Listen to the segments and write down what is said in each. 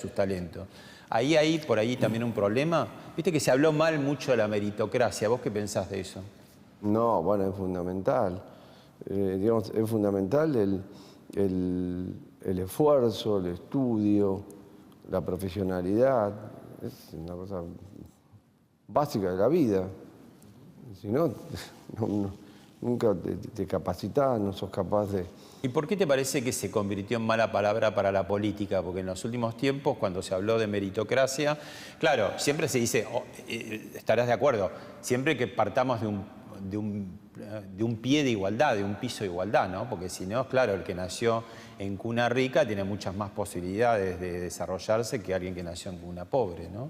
sus talentos. Hay por ahí también un problema. Viste que se habló mal mucho de la meritocracia. ¿Vos qué pensás de eso? No, bueno, es fundamental. Digamos, es fundamental el esfuerzo, el estudio, la profesionalidad. Es una cosa básica de la vida. Si no, nunca te capacitás, no sos capaz de... ¿Y por qué te parece que se convirtió en mala palabra para la política? Porque en los últimos tiempos, cuando se habló de meritocracia, claro, siempre se dice, estarás de acuerdo, siempre que partamos de un pie de igualdad, de un piso de igualdad, ¿no? Porque si no, claro, el que nació en cuna rica tiene muchas más posibilidades de desarrollarse que alguien que nació en cuna pobre, ¿no?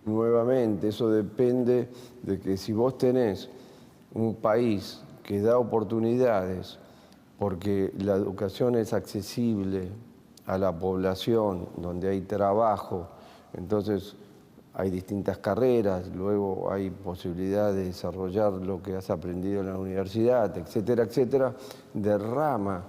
Nuevamente, eso depende de que si vos tenés un país que da oportunidades, porque la educación es accesible a la población, donde hay trabajo, entonces hay distintas carreras, luego hay posibilidad de desarrollar lo que has aprendido en la universidad, etcétera, etcétera, derrama.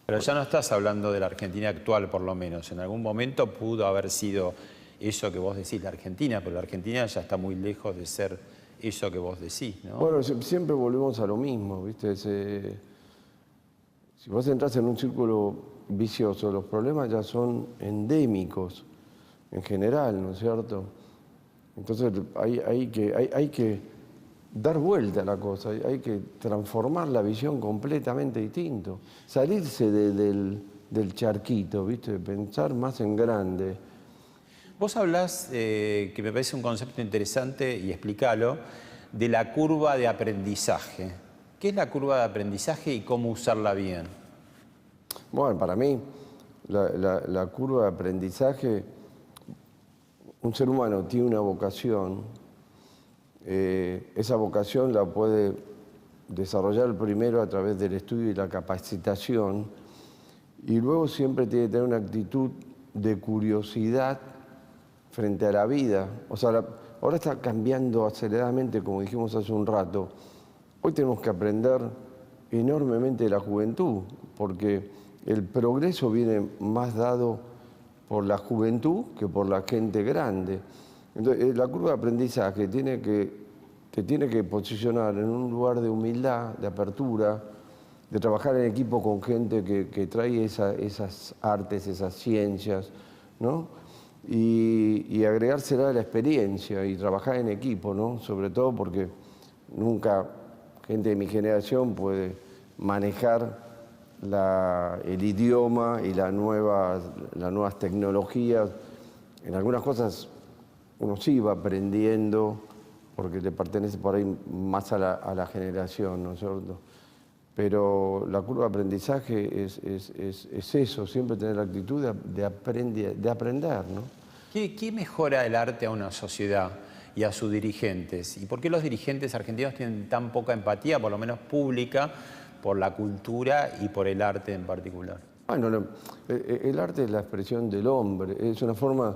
Pero ya no estás hablando de la Argentina actual, por lo menos. En algún momento pudo haber sido eso que vos decís, la Argentina, pero la Argentina ya está muy lejos de ser eso que vos decís, ¿no? Bueno, siempre volvemos a lo mismo, ¿viste? Si vos entras en un círculo vicioso, los problemas ya son endémicos en general, ¿no es cierto? Entonces hay que dar vuelta a la cosa, hay que transformar la visión completamente distinto, salirse del charquito, ¿viste? Pensar más en grande. Vos hablás, que me parece un concepto interesante, y explícalo, de la curva de aprendizaje. ¿Qué es la curva de aprendizaje y cómo usarla bien? Bueno, para mí, la curva de aprendizaje, un ser humano tiene una vocación, esa vocación la puede desarrollar primero a través del estudio y la capacitación, y luego siempre tiene que tener una actitud de curiosidad frente a la vida. O sea, ahora está cambiando aceleradamente, como dijimos hace un rato. Hoy tenemos que aprender enormemente de la juventud, porque el progreso viene más dado por la juventud que por la gente grande. Entonces, la curva de aprendizaje te tiene que posicionar en un lugar de humildad, de apertura, de trabajar en equipo con gente que trae esas artes, esas ciencias, ¿no? Y agregársela a la experiencia y trabajar en equipo, ¿no? Sobre todo porque nunca gente de mi generación puede manejar el idioma y las nuevas tecnologías. En algunas cosas uno sí va aprendiendo porque le pertenece por ahí más a la generación, ¿no es cierto? Pero la curva de aprendizaje es eso, siempre tener la actitud de aprender, ¿no? ¿Qué mejora el arte a una sociedad y a sus dirigentes? ¿Y por qué los dirigentes argentinos tienen tan poca empatía, por lo menos pública, por la cultura y por el arte en particular? Bueno, el arte es la expresión del hombre, es una forma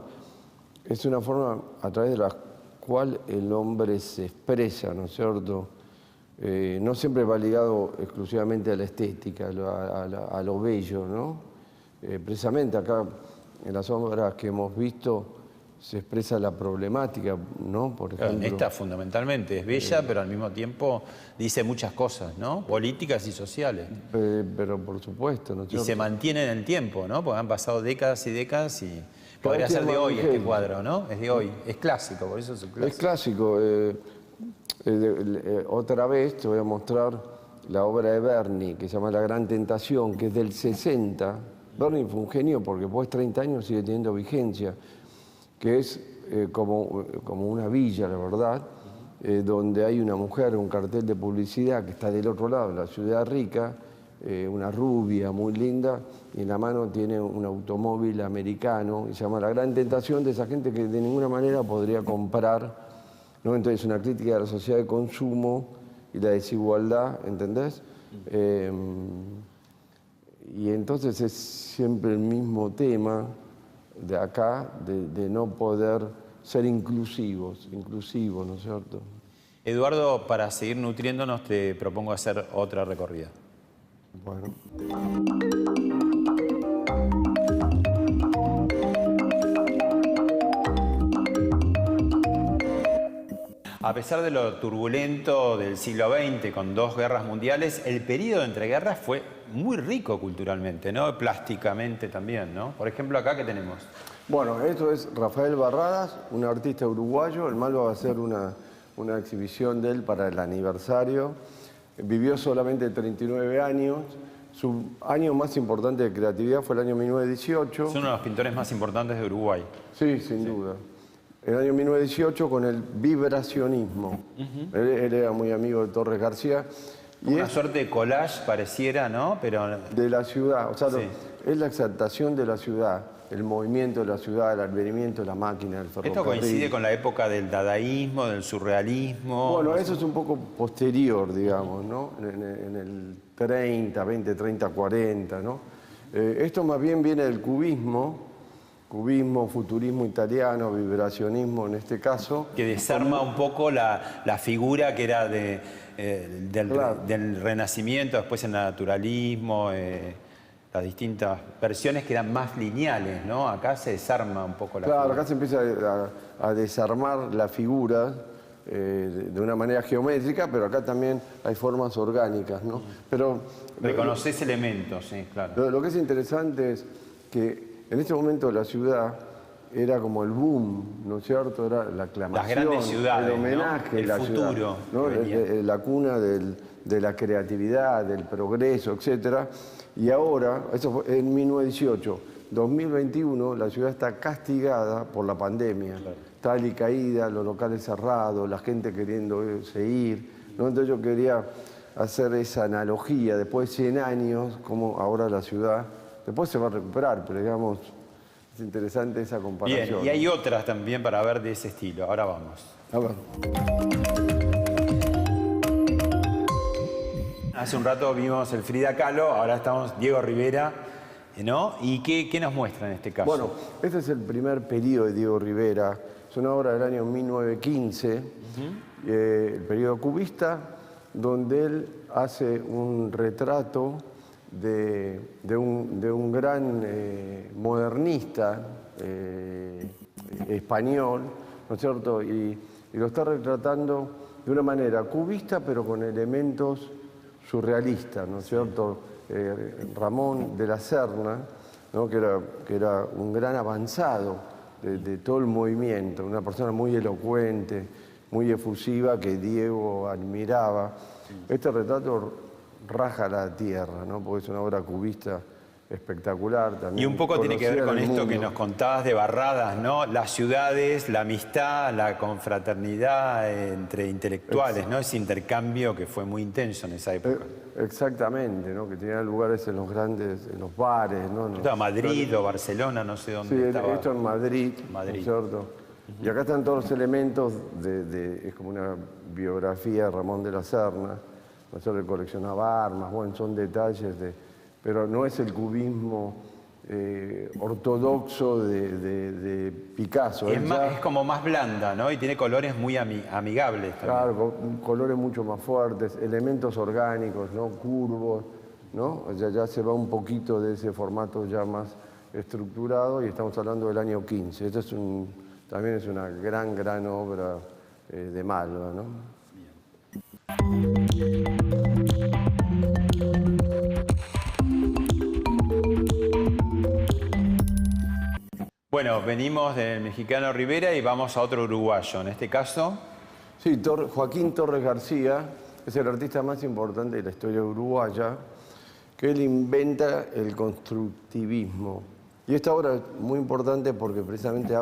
a través de la cual el hombre se expresa, ¿no es cierto? No siempre va ligado exclusivamente a la estética, a lo bello, ¿no? Precisamente acá, en las obras que hemos visto, se expresa la problemática, ¿no? Por ejemplo, esta fundamentalmente es bella, pero al mismo tiempo dice muchas cosas, ¿no? Políticas y sociales. Pero por supuesto, ¿no es cierto? Y se mantiene en el tiempo, ¿no? Porque han pasado décadas y décadas y podría ser de hoy este cuadro, ¿no? Es de hoy, es clásico, por eso es un clásico. Es clásico. Otra vez te voy a mostrar la obra de Berni, que se llama La Gran Tentación, que es del 60. Berni fue un genio porque después de 30 años sigue teniendo vigencia, que es como una villa, la verdad, donde hay una mujer, un cartel de publicidad que está del otro lado, la ciudad rica, una rubia muy linda, y en la mano tiene un automóvil americano, y se llama La Gran Tentación, de esa gente que de ninguna manera podría comprar, ¿no? Entonces, una crítica a la sociedad de consumo y la desigualdad, ¿entendés? Y entonces es siempre el mismo tema de acá, de no poder ser inclusivos, ¿no es cierto? Eduardo, para seguir nutriéndonos, te propongo hacer otra recorrida. Bueno. A pesar de lo turbulento del siglo XX, con 2 guerras mundiales, el periodo entre guerras fue muy rico culturalmente, ¿no? Plásticamente también, ¿no? Por ejemplo, acá, ¿qué tenemos? Bueno, esto es Rafael Barradas, un artista uruguayo. El Malva va a hacer una exhibición de él para el aniversario. Vivió solamente 39 años. Su año más importante de creatividad fue el año 1918. Es uno de los pintores más importantes de Uruguay. Sí, sin duda. El año 1918 con el vibracionismo. Él era muy amigo de Torres García. Y una suerte de collage pareciera, ¿no? Pero de la ciudad, o sea, sí, es la exaltación de la ciudad, el movimiento de la ciudad, el advenimiento de la máquina, del ferrocarril. Esto coincide con la época del dadaísmo, del surrealismo. Bueno, eso es un poco posterior, digamos, ¿no? En el 30, 20, 30, 40, ¿no? Esto más bien viene del cubismo, futurismo italiano, vibracionismo en este caso. Que desarma un poco la figura que era del Renacimiento, después el naturalismo, las distintas versiones que eran más lineales, ¿no? Acá se desarma un poco la figura. Claro, acá se empieza a desarmar la figura de una manera geométrica, pero acá también hay formas orgánicas, ¿no? Pero reconoces elementos, sí, claro. Lo que es interesante es que en este momento la ciudad era como el boom, ¿no es cierto? Era la aclamación, las grandes ciudades, el homenaje, ¿no? El la futuro, ciudad, ¿no? La cuna de la creatividad, del progreso, etcétera. Y ahora, eso fue en 1918, 2021, la ciudad está castigada por la pandemia. Claro. Está alicaída, los locales cerrados, la gente queriendo ir, ¿no? Entonces yo quería hacer esa analogía, después de 100 años, como ahora la ciudad, después se va a recuperar, pero digamos, es interesante esa comparación. Bien, y hay otras también para ver de ese estilo. Ahora vamos. A ver. Hace un rato vimos el Frida Kahlo, ahora estamos Diego Rivera, ¿no? ¿Y qué nos muestra en este caso? Bueno, este es el primer periodo de Diego Rivera. Es una obra del año 1915, el periodo cubista, donde él hace un retrato de un gran modernista español, ¿no es cierto? Y lo está retratando de una manera cubista, pero con elementos surrealistas, ¿no es cierto? Ramón de la Serna, ¿no? que era un gran avanzado de todo el movimiento, una persona muy elocuente, muy efusiva, que Diego admiraba. Este retrato raja la tierra, ¿no? Porque es una obra cubista espectacular también. Y un poco tiene que ver con esto que nos contabas de Barradas, ¿no? Las ciudades, la amistad, la confraternidad entre intelectuales, ¿no? Ese intercambio que fue muy intenso en esa época. Exactamente, ¿no? Que tenía lugares en los grandes, en los bares, ¿no? Estaba Madrid o Barcelona, no sé dónde estaba. Sí, esto en Madrid, ¿no es cierto? Y acá están todos los elementos es como una biografía de Ramón de la Serna, ¿no es cierto? Que coleccionaba armas, bueno, son detalles pero no es el cubismo ortodoxo de Picasso. Es como más blanda, ¿no? Y tiene colores muy amigables también. Claro, colores mucho más fuertes, elementos orgánicos, ¿no? Curvos, ¿no? O sea, ya se va un poquito de ese formato ya más estructurado y estamos hablando del año 15. Esto también es una gran obra de Malva, ¿no? Bueno, venimos del mexicano Rivera y vamos a otro uruguayo, en este caso. Sí, Joaquín Torres García es el artista más importante de la historia uruguaya, que él inventa el constructivismo. Y esta obra es muy importante porque precisamente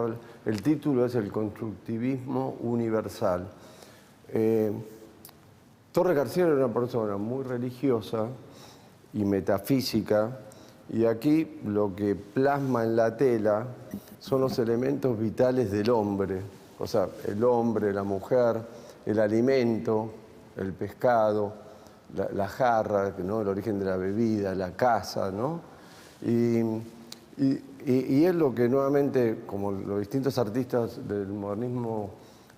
el título es el constructivismo universal. Torres García era una persona muy religiosa y metafísica, y aquí lo que plasma en la tela son los elementos vitales del hombre, o sea, el hombre, la mujer, el alimento, el pescado, la jarra, ¿no? El origen de la bebida, la casa, ¿no? Y es lo que nuevamente, como los distintos artistas del modernismo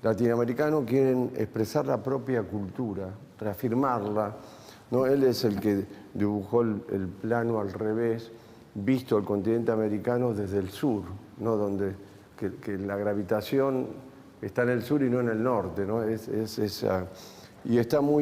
latinoamericano, quieren expresar la propia cultura, reafirmarla, ¿no? Él es el que dibujó el plano al revés, visto el continente americano desde el sur, ¿no? Donde que la gravitación está en el sur y no en el norte, ¿no? Y está muy